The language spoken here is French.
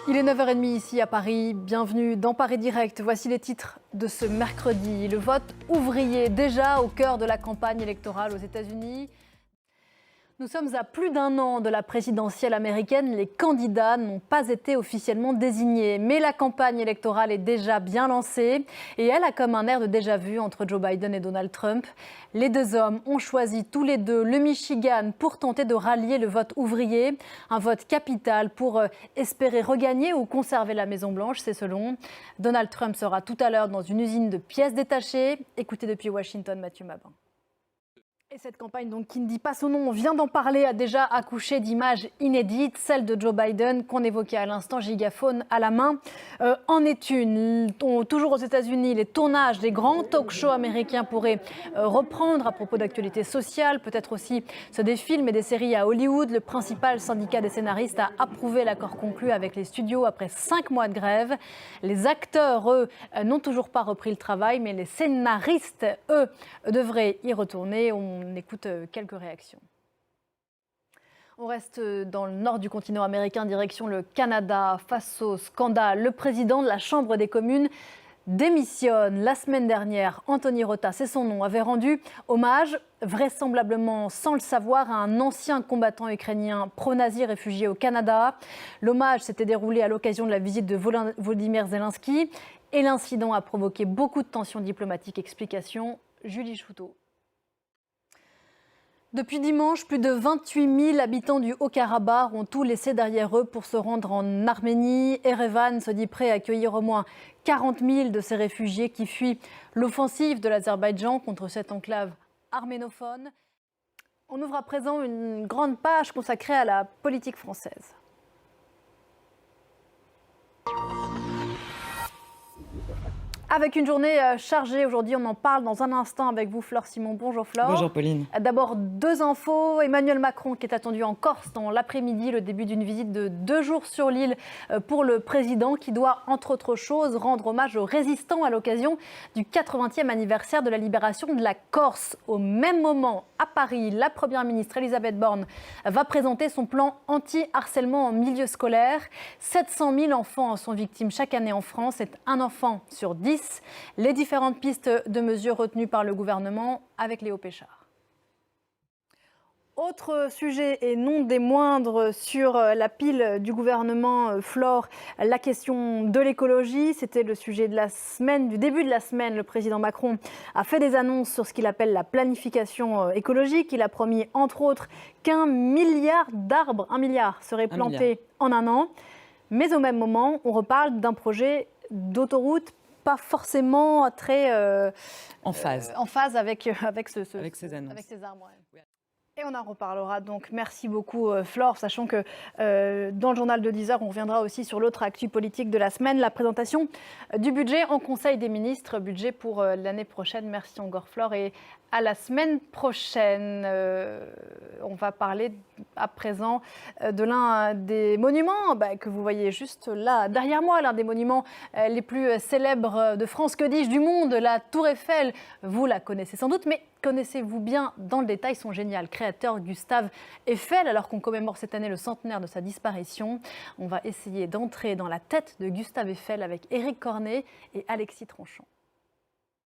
Il est 9h30 ici à Paris, bienvenue dans Paris Direct. Voici les titres de ce mercredi. Le vote ouvrier déjà au cœur de la campagne électorale aux États-Unis. Nous sommes à plus d'un an de la présidentielle américaine. Les candidats n'ont pas été officiellement désignés. Mais la campagne électorale est déjà bien lancée et elle a comme un air de déjà-vu entre Joe Biden et Donald Trump. Les deux hommes ont choisi tous les deux le Michigan pour tenter de rallier le vote ouvrier. Un vote capital pour espérer regagner ou conserver la Maison-Blanche, c'est selon. Donald Trump sera tout à l'heure dans une usine de pièces détachées. Écoutez depuis Washington, Mathieu Mabin. Et cette campagne, donc, qui ne dit pas son nom, on vient d'en parler, a déjà accouché d'images inédites, celle de Joe Biden qu'on évoquait à l'instant, gigaphone à la main. En est une. Toujours aux États-Unis, les tournages des grands talk-shows américains pourraient reprendre à propos d'actualités sociales, peut-être aussi ceux des films et des séries à Hollywood. Le principal syndicat des scénaristes a approuvé l'accord conclu avec les studios après 5 mois de grève. Les acteurs, eux, n'ont toujours pas repris le travail, mais les scénaristes, eux, devraient y retourner. On écoute quelques réactions. On reste dans le nord du continent américain, direction le Canada. Face au scandale, le président de la Chambre des communes démissionne. La semaine dernière, Anthony Rota, c'est son nom, avait rendu hommage, vraisemblablement sans le savoir, à un ancien combattant ukrainien pro-nazi réfugié au Canada. L'hommage s'était déroulé à l'occasion de la visite de Volodymyr Zelensky et l'incident a provoqué beaucoup de tensions diplomatiques. Explication, Julie Chouteau. Depuis dimanche, plus de 28 000 habitants du Haut-Karabakh ont tout laissé derrière eux pour se rendre en Arménie. Erevan se dit prêt à accueillir au moins 40 000 de ces réfugiés qui fuient l'offensive de l'Azerbaïdjan contre cette enclave arménophone. On ouvre à présent une grande page consacrée à la politique française. Avec une journée chargée aujourd'hui, on en parle dans un instant avec vous, Flore Simon. Bonjour Flore. Bonjour Pauline. D'abord, deux infos. Emmanuel Macron qui est attendu en Corse dans l'après-midi, le début d'une visite de 2 jours sur l'île pour le président qui doit, entre autres choses, rendre hommage aux résistants à l'occasion du 80e anniversaire de la libération de la Corse. Au même moment, à Paris, la première ministre Elisabeth Borne va présenter son plan anti-harcèlement en milieu scolaire. 700 000 enfants en sont victimes chaque année en France. C'est un enfant sur 10. Les différentes pistes de mesures retenues par le gouvernement avec Léo Péchard. Autre sujet et non des moindres sur la pile du gouvernement, Flore, la question de l'écologie. C'était le sujet de la semaine, du début de la semaine. Le président Macron a fait des annonces sur ce qu'il appelle la planification écologique. Il a promis, entre autres, qu'1 milliard d'arbres, 1 milliard, seraient plantés en un an. Mais au même moment, on reparle d'un projet d'autoroute pas forcément très en phase avec ces annonces. Avec ces arbres. Ouais. Et on en reparlera donc. Merci beaucoup Flore, sachant que dans le journal de 10h, on reviendra aussi sur l'autre actu politique de la semaine, la présentation du budget en Conseil des ministres, budget pour l'année prochaine. Merci encore Flore et à la semaine prochaine. On va parler à présent de l'un des monuments que vous voyez juste là derrière moi, l'un des monuments les plus célèbres de France, que dis-je, du monde, la Tour Eiffel. Vous la connaissez sans doute, mais connaissez-vous bien dans le détail son génial créateur Gustave Eiffel, alors qu'on commémore cette année le centenaire de sa disparition? On va essayer d'entrer dans la tête de Gustave Eiffel avec Éric Cornet et Alexis Tranchant.